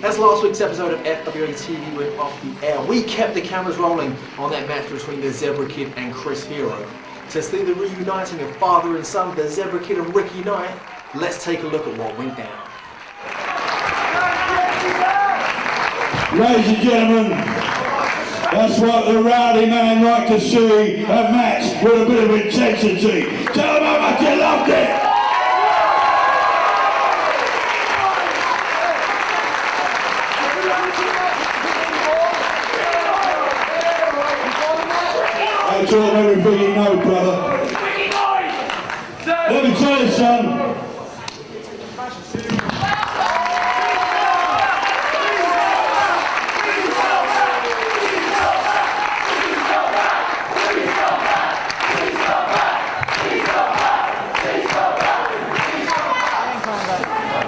As last week's episode of FWA TV went off the air, we kept the cameras rolling on that match between the Zebra Kid and Chris Hero. To see the reuniting of father and son, the Zebra Kid and Ricky Knight, let's take a look at what went down. Ladies and gentlemen, that's what the rowdy man like to see, a match with a bit of intensity. Tell them how much you loved it! I told him everything you know, brother. Let me tell you, son.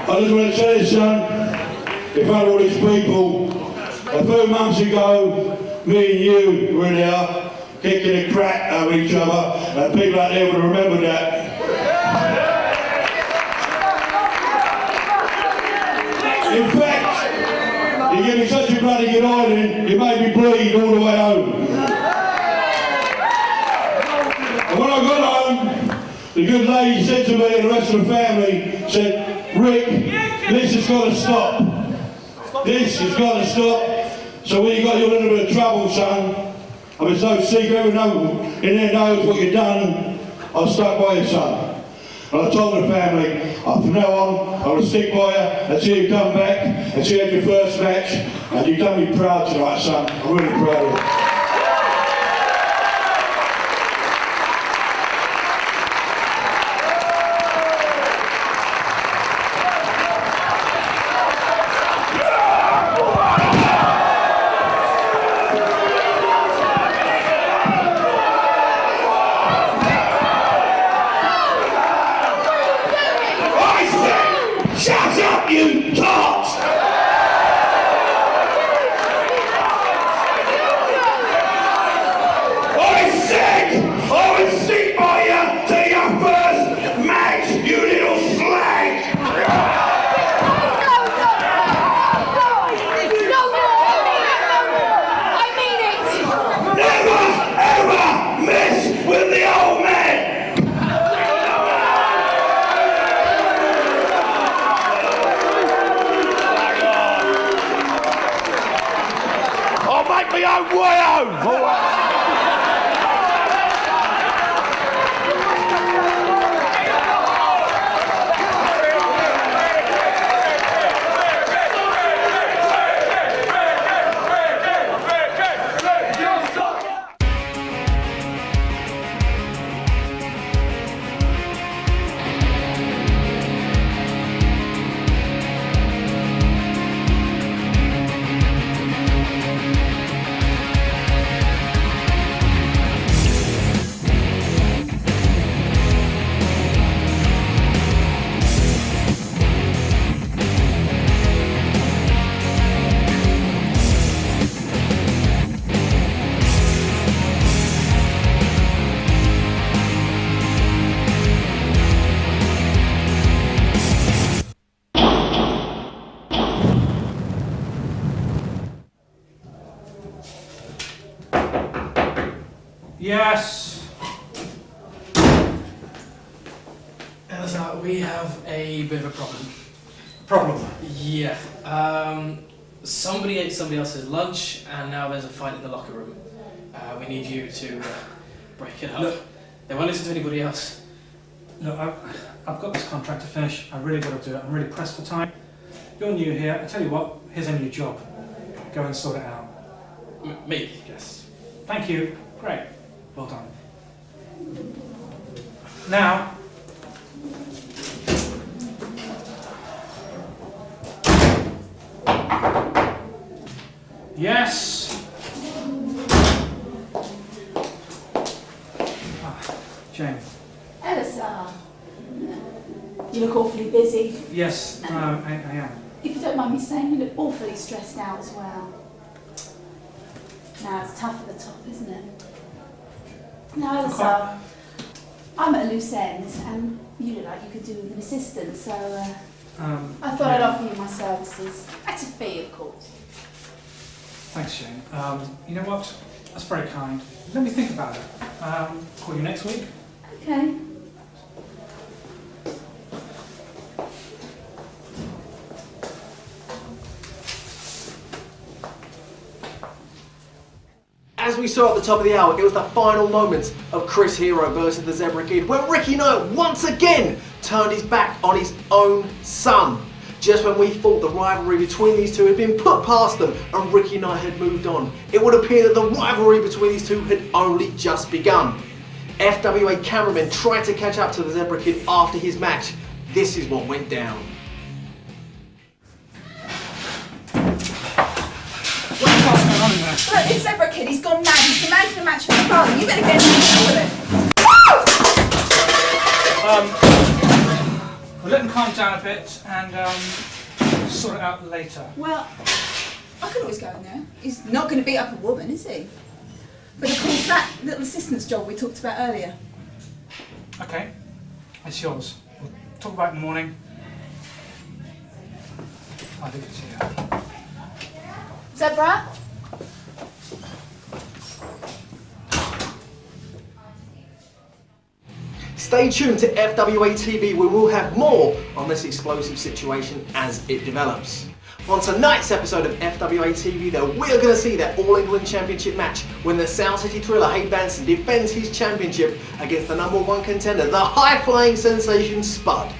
I just want to tell you, son, in front of all these people, a few months ago, me and you were there, kicking a crack over each other, and people out there would have remembered that. In fact, you gave me such a bloody good hiding, you made me bleed all the way home. And when I got home, the good lady said to me and the rest of the family, said, Rick, this has got to stop. This has got to stop. So when you got your little bit of trouble, son, I mean, it's no secret, everyone in there knows what you've done. I'll stuck by you, son. And I told the family, from now on, I will stick by you until you come back, until you had your first match, and you've done me proud tonight, son. I'm really proud of you. Shut up, you tot! I said I would stick by you to your first match, you little slag! I mean it! Never, ever mess with the old man! Make me own way home! Yes. Listen, we have a bit of a problem. Problem? Yeah. Somebody ate somebody else's lunch, and now there's a fight in the locker room. We need you to break it up. Look. They won't listen to anybody else. Look, I've got this contract to finish. I really got to do it. I'm really pressed for time. You're new here. I tell you what, here's a new job. Go and sort it out. Me? Yes. Thank you. Great. Well done. Now, yes. Jane. Hello, sir. You look awfully busy. Yes, I am. If you don't mind me saying, you look awfully stressed out as well. Now, it's tough at the top, isn't it? Now, I'm at a loose end, and you look like you could do with an assistant, so I thought I'd offer you my services. At a fee, of course. Thanks, Shane. You know what? That's very kind. Let me think about it. Call you next week? Okay. As we saw at the top of the hour, it was the final moments of Chris Hero versus the Zebra Kid, where Ricky Knight once again turned his back on his own son. Just when we thought the rivalry between these two had been put past them and Ricky Knight had moved on, it would appear that the rivalry between these two had only just begun. FWA cameramen tried to catch up to the Zebra Kid after his match. This is what went down. What's going on in there? Look, this Zebra Kid, he's gone mad. He's demanding a match for the father. You better get him with it. We'll let him calm down a bit and sort it out later. Well, I could always go in there. He's not going to beat up a woman, is he? But of course, that little assistant's job we talked about earlier. Okay, it's yours. We'll talk about it in the morning. I'll leave it to you. Zebra? Stay tuned to FWA TV, where we'll have more on this explosive situation as it develops. On tonight's episode of FWA TV though, we're going to see that All England Championship match when the South City Thriller Hayden Vanson defends his championship against the #1 contender, the high-flying sensation Spud.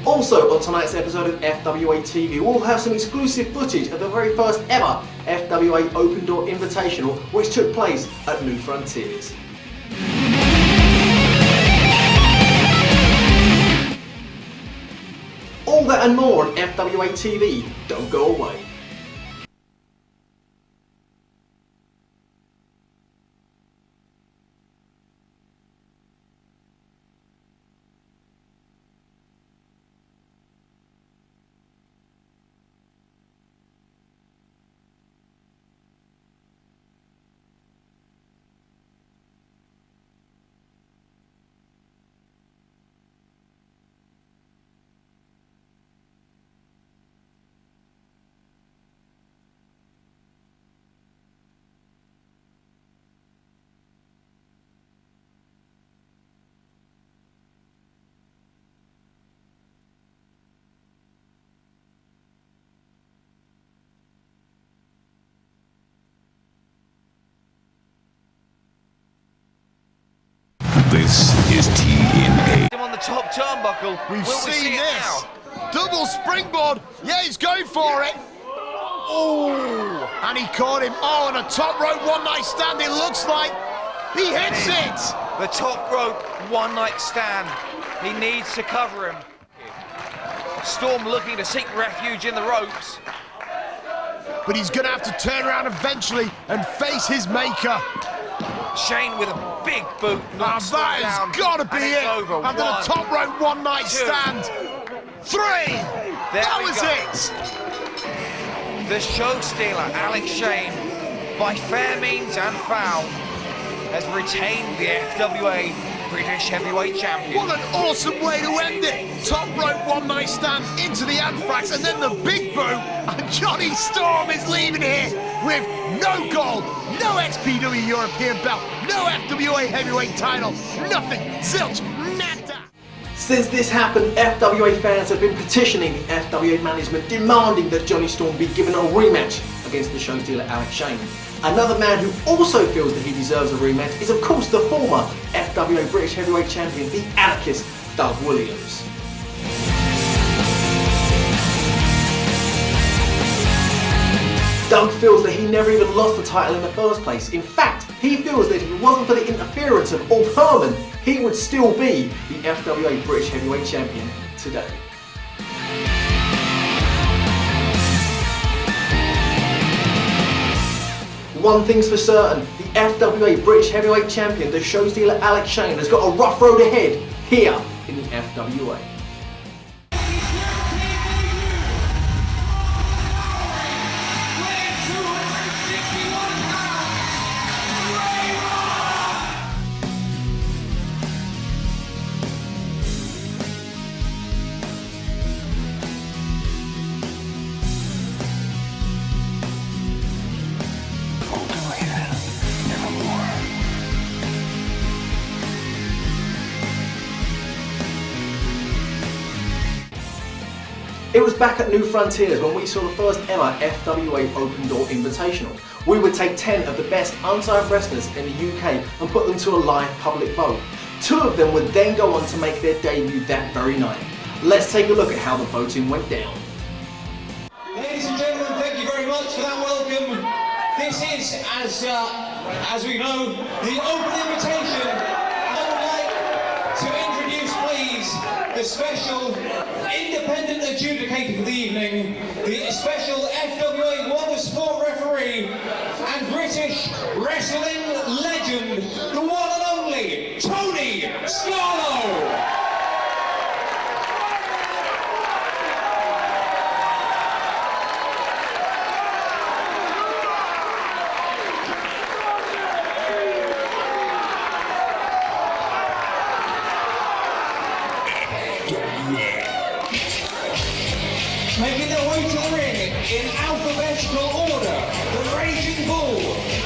Also, on tonight's episode of FWA TV, we'll have some exclusive footage of the very first ever FWA Open Door Invitational, which took place at New Frontiers. All that and more on FWA TV. Don't go away. This is TNA. Him on the top turnbuckle. We've Will we seen see it this. now? Double springboard. Yeah, he's going for it. Oh, and he caught him. Oh, and a top rope one night stand. It looks like he hits it. The top rope one night stand. He needs to cover him. Storm looking to seek refuge in the ropes. But he's going to have to turn around eventually and face his maker. Shane with a big boot knocks That him down. has got to be and it's it. over. And then a One, top rope one night two. stand. 3. There That we was go. it. The show stealer, Alex Shane, by fair means and foul, has retained the FWA British Heavyweight Champion. What an awesome way to end it. Top rope one night stand into the anthrax and then the big boot. And Johnny Storm is leaving here with no gold, no XPW European belt, no FWA heavyweight title, nothing, zilch, nada. Since this happened, FWA fans have been petitioning the FWA management, demanding that Johnny Storm be given a rematch against the show stealer Alex Shane. Another man who also feels that he deserves a rematch is of course the former FWA British Heavyweight Champion, the anarchist Doug Williams. Doug feels that he never even lost the title in the first place. In fact, he feels that if it wasn't for the interference of Ulf Herman, he would still be the FWA British Heavyweight Champion today. One thing's for certain, the FWA British Heavyweight Champion, the show stealer Alex Shane, has got a rough road ahead here in the FWA. It was back at New Frontiers when we saw the first ever FWA Open Door Invitational. We would take 10 of the best unsigned wrestlers in the UK and put them to a live public vote. 2 of them would then go on to make their debut that very night. Let's take a look at how the voting went down. Ladies and gentlemen, thank you very much for that welcome. This is, as we know, the open invitation. I would like to introduce, please, the special independent adjudicator for the evening, the special FWA World of Sport referee and British wrestling legend, the one and only Tony Scarlo. Making their way to the ring in alphabetical order, the Raging Bull,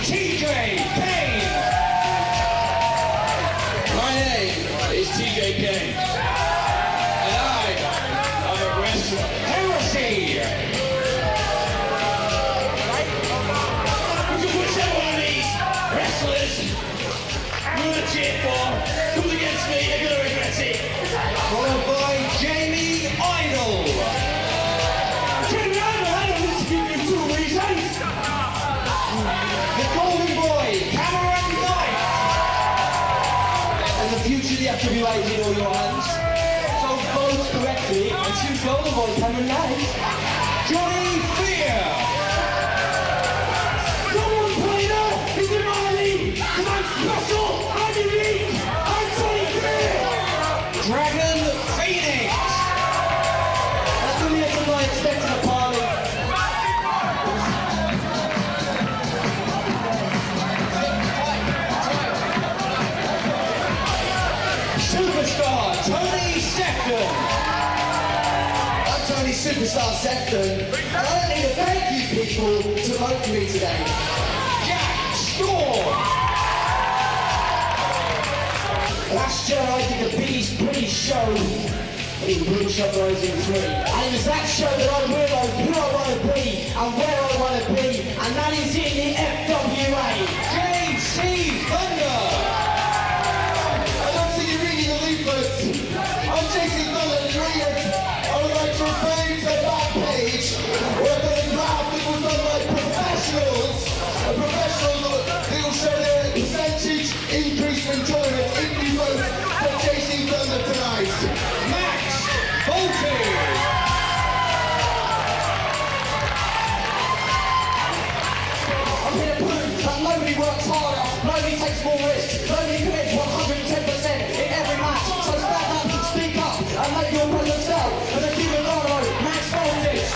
TJ Kane. My name is TJ Kane, and I'm a wrestler. Heresy! We can push out one of these wrestlers we're gonna cheer for, comes against me, they're gonna regret it. Followed by Jamie Idol. The Golden Boy, Cameron Knight! And the future of the FWA is in all your hands. So vote correctly and choose Golden Boy, Cameron Knight. Johnny Fear! Someone play that! It's in my league! Because I'm special! I'm unique! I'm Johnny Fear! Dragon Phoenix! That's going to be a night expecting a party. Superstar Tony Sefton. I'm Tony Superstar Sefton, and I don't need to thank you people to vote for me today. Jack Storm. Last year I did the biggest British show in British Uprising 3. And it was that show that I realised who I want to be and where I want to be, and that is in the FWA. JC Thunder. I'm chasing another dream. I would like to refer you to the back page where the graphic was done by professionals. Professionals who will show their percentage increase of enjoyment if you vote for chasing Thunder tonight. Max Bolte. I'm here to prove that nobody works harder, nobody takes more risks, nobody commits 110% in every match. So stand up, speak up, and make your presence felt. And the Giovanni, Max Voltage.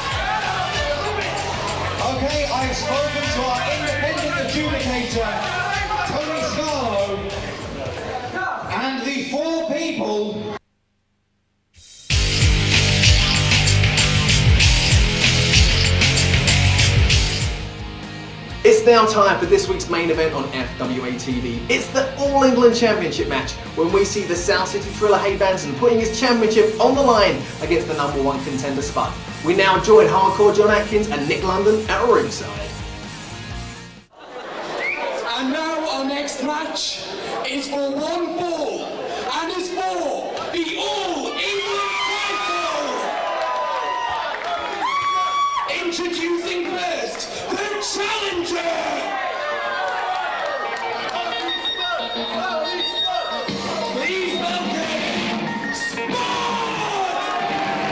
Okay, I've spoken to our independent adjudicator, Tony Scarlo, and the 4 people. It's now time for this week's main event on FWA TV. It's the All England Championship match when we see the South City Thriller Haybanson putting his championship on the line against the #1 contender Spud. We now join Hardcore John Atkins and Nick London at ringside. And now our next match is for one fall, and is for the All England title. Introducing first, the challenger! Please welcome Spud!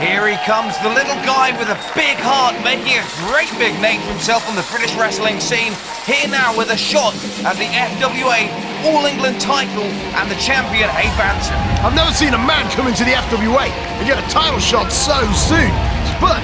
Here he comes, the little guy with a big heart, making a great big name for himself on the British wrestling scene. Here now with a shot at the FWA All-England title and the champion, Abe Vanson. I've never seen a man come into the FWA and get a title shot so soon. But,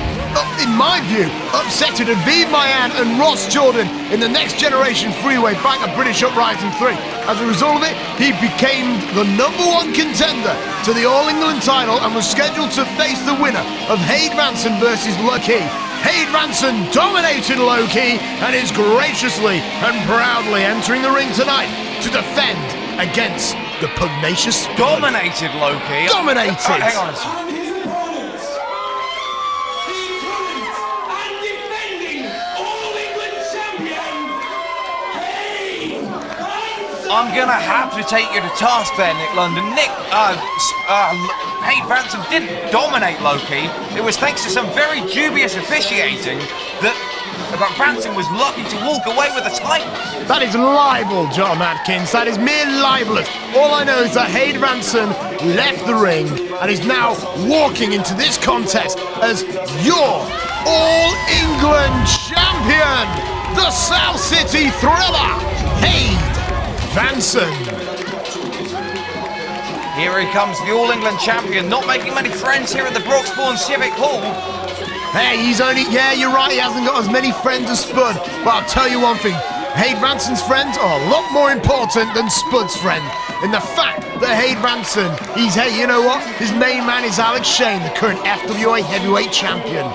in my view, upsetting Aviv Mayan and Ross Jordan in the Next Generation Freeway back at British Uprising 3. As a result of it, he became the #1 contender to the All-England title and was scheduled to face the winner of Abe Vanson versus Lucky. Abe Vanson dominated Loki and is graciously and proudly entering the ring tonight to defend against the pugnacious Spud. Dominated Loki. Dominated. Hang on a second. And his opponents, the current and defending All-England champion, Abe Vanson. I'm gonna have to take you to task there, Nick London. Abe Vanson didn't dominate Loki. It was thanks to some very dubious officiating that Vanson was lucky to walk away with the title. That is libel, John Atkins. That is mere libelous. All I know is that Abe Vanson left the ring and is now walking into this contest as your All-England champion, the South City Thriller, Abe Vanson. Here he comes, the All-England champion, not making many friends here at the Broxbourne Civic Hall. Hey, he's only, yeah, you're right, he hasn't got as many friends as Spud. But I'll tell you one thing, Abe Vanson's friends are a lot more important than Spud's friend. In the fact that Abe Vanson, hey, you know what? His main man is Alex Shane, the current FWA heavyweight champion.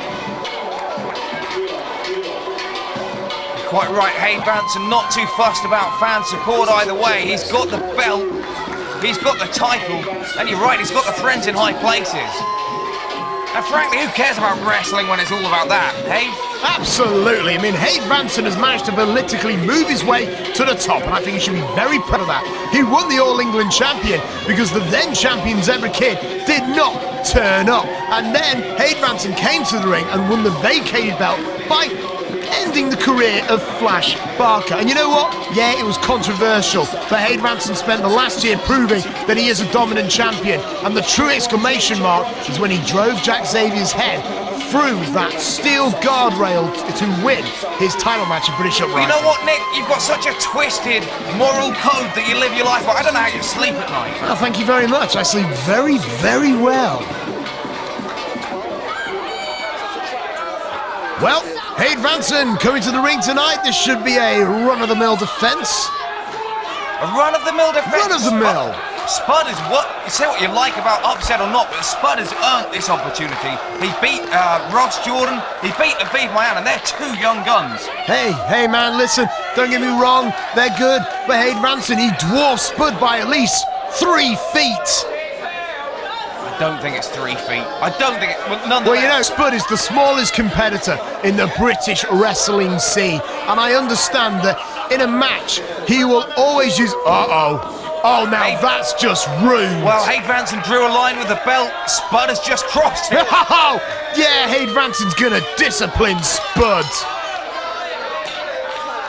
Quite right, Abe Vanson, not too fussed about fan support either way. He's got the belt, he's got the title, and you're right, he's got the friends in high places. And frankly, who cares about wrestling when it's all about that, hey? Absolutely. I mean, Abe Vanson has managed to politically move his way to the top, and I think he should be very proud of that. He won the All-England champion because the then champion Zebra Kid did not turn up. And then Abe Vanson came to the ring and won the vacated belt by ending the career of Flash Barker. And you know what? Yeah, it was controversial, but Abe Vanson spent the last year proving that he is a dominant champion, and the true exclamation mark is when he drove Jack Xavier's head through that steel guardrail to win his title match at British Uprising. You know what, Nick? You've got such a twisted moral code that you live your life by. I don't know how you sleep at night. Well, thank you very much. I sleep very, very well. Well, Abe Vanson coming to the ring tonight. This should be a run-of-the-mill defense. A run-of-the-mill defense? Run-of-the-mill. Spud is what, say what you like about upset or not, but Spud has earned this opportunity. He beat Ross Jordan, he beat Aviv Mayan, and they're two young guns. Hey man, listen, don't get me wrong, they're good, but Abe Vanson, he dwarfs Spud by at least 3 feet. I don't think it's 3 feet. I don't think it, well, you know, Spud is the smallest competitor in the British wrestling scene, and I understand that in a match, he will always use, oh, now that's just rude. Well, Abe Vanson drew a line with the belt. Spud has just crossed it. Oh, yeah, Abe Vanson's gonna discipline Spud.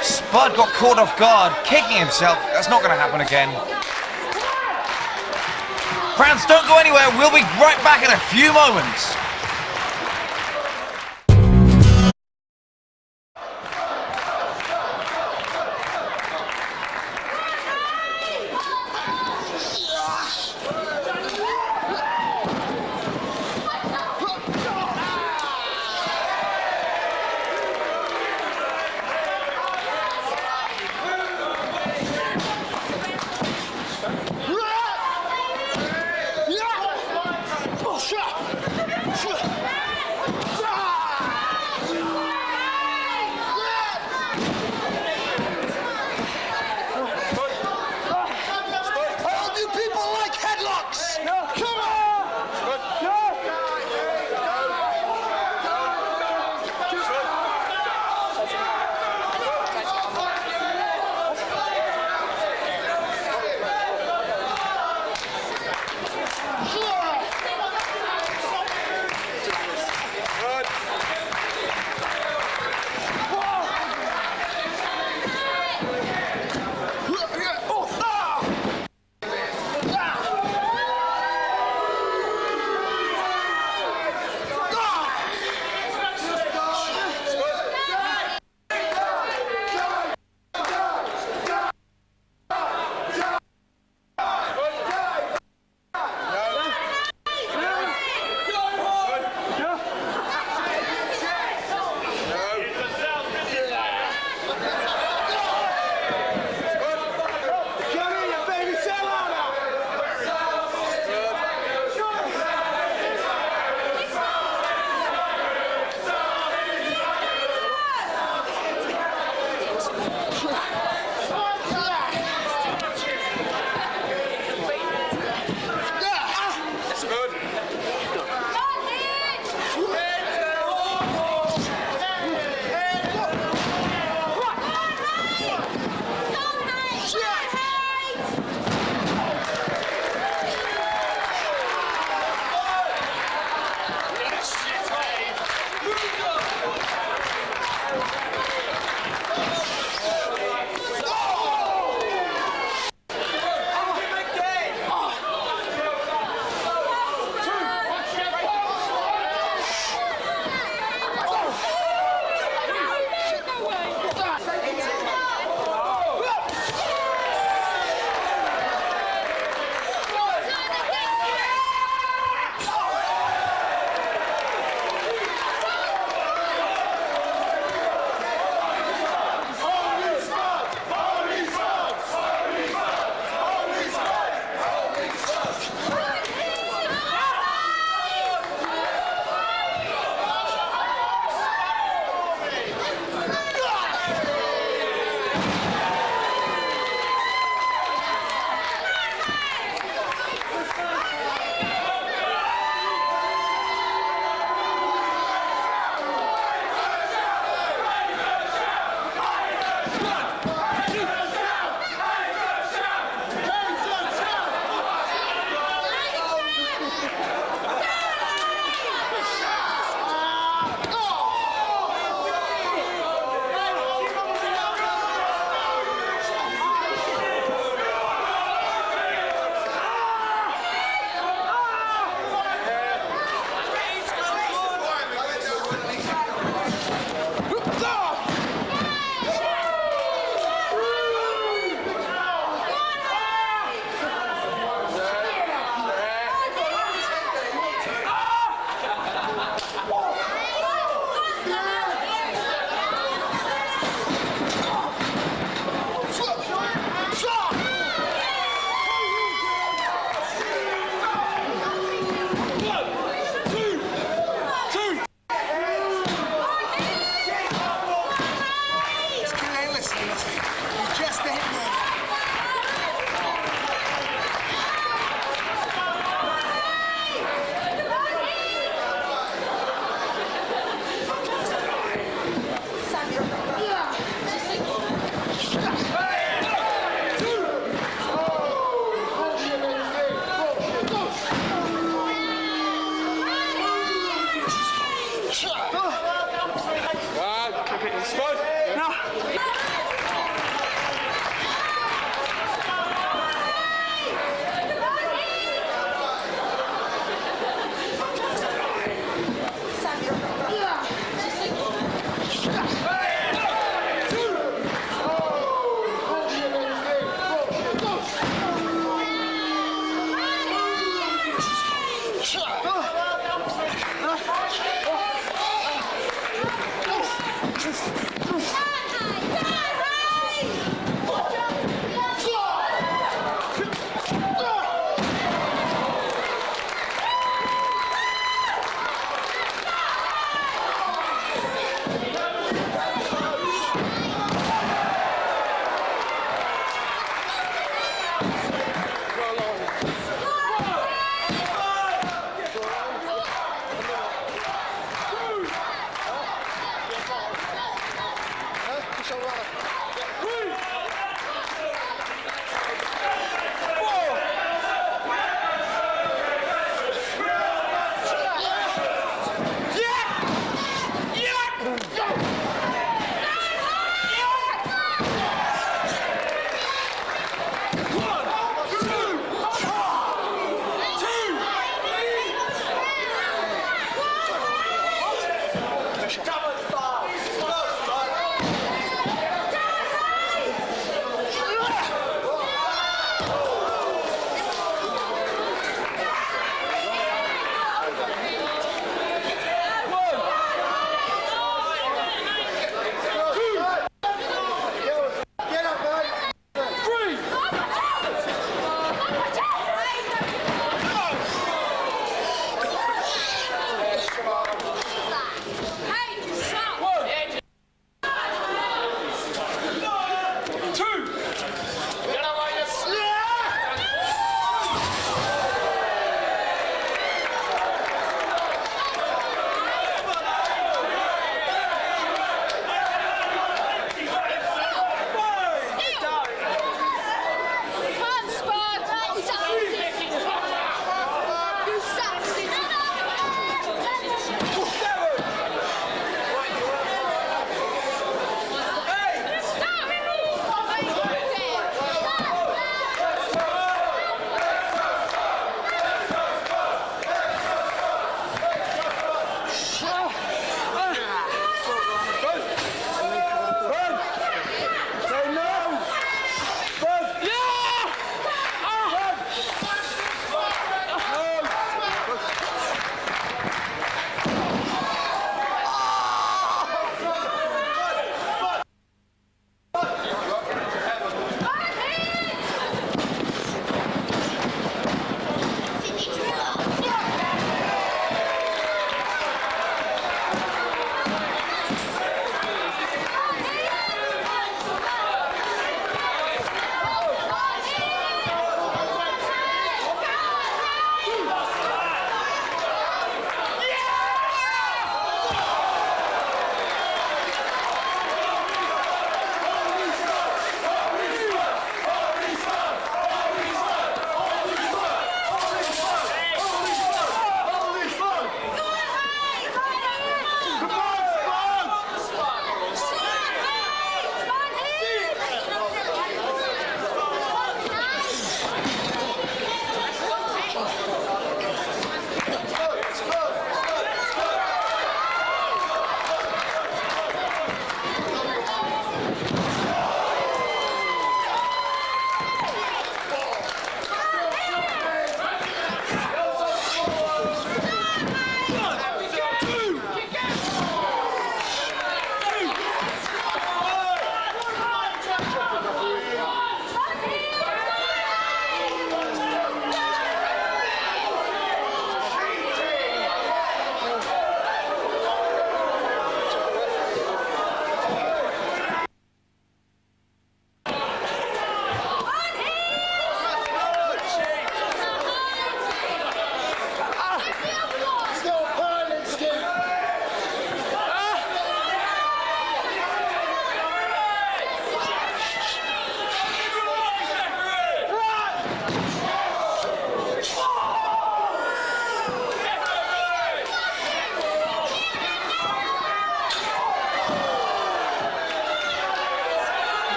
Spud got caught off guard, kicking himself. That's not gonna happen again. Fans, don't go anywhere. We'll be right back in a few moments. Hey, listen. You just hit me.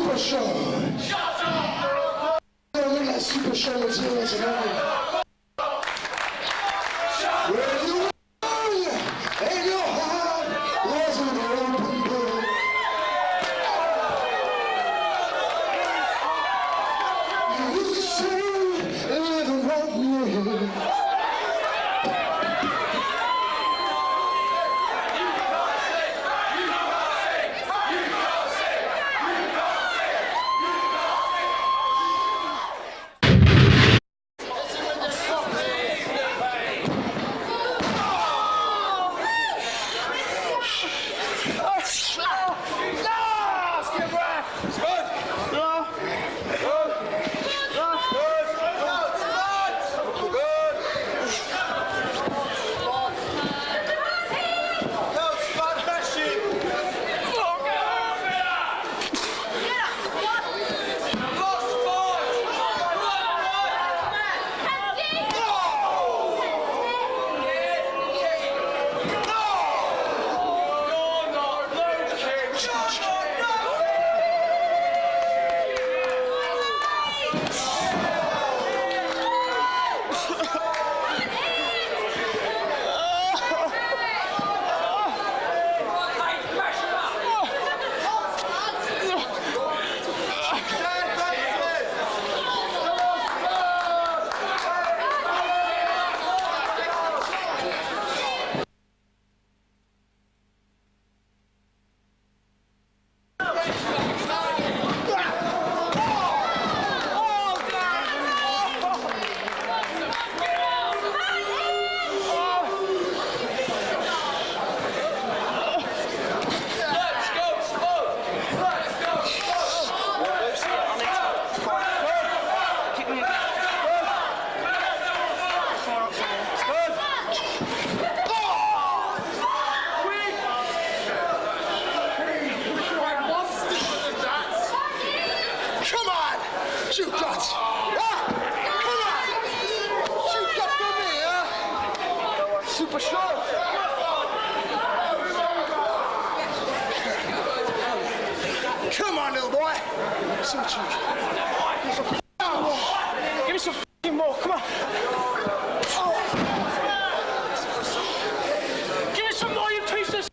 Super Show. Look like Super Show materials and everything. Where you are, and your heart was an open book. You used to say, live and walk me. Shoot guts! Ah! Come on! Shoot guts for me, huh? Super Show! Come on, little boy! See what you can. Give me some f***ing more, come on! Give me some more, you piece of shit!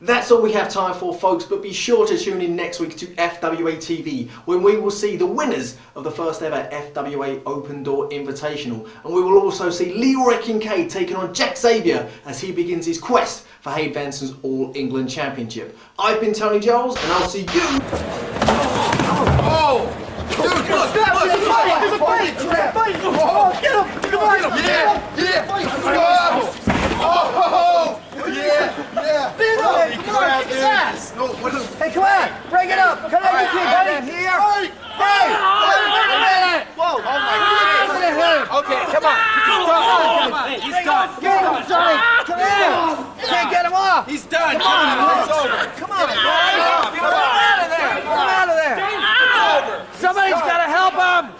That's all we have time for, folks, but be sure to tune in next week to FWA TV when we will see the winners of the first ever FWA Open Door Invitational, and we will also see Leroy Kincaid taking on Jack Xavier as he begins his quest for Hayde Vanson's All England Championship. I've been Tony Giles, and I'll see you... Oh! Dude, look! There's a fight! There's a fight! Oh, get him! Come on! Yeah! Yeah! Oh! Yeah! Beat him! Come on, kick his ass! No, what is... Hey, come on! Break it up! Come on, you kid! Here! Hey! Wait a minute! Whoa! Oh my goodness! Okay, come on! Come on! He's done! Get him, Johnny! Come here! You can't get him off! He's done! Come on! It's over! Come on! Get him out of there! Get him out of there! It's over! Somebody's got to help him!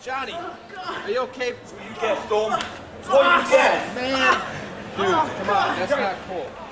Johnny, are you okay? You get Storm. What you get, man? Dude, come on, that's not cool.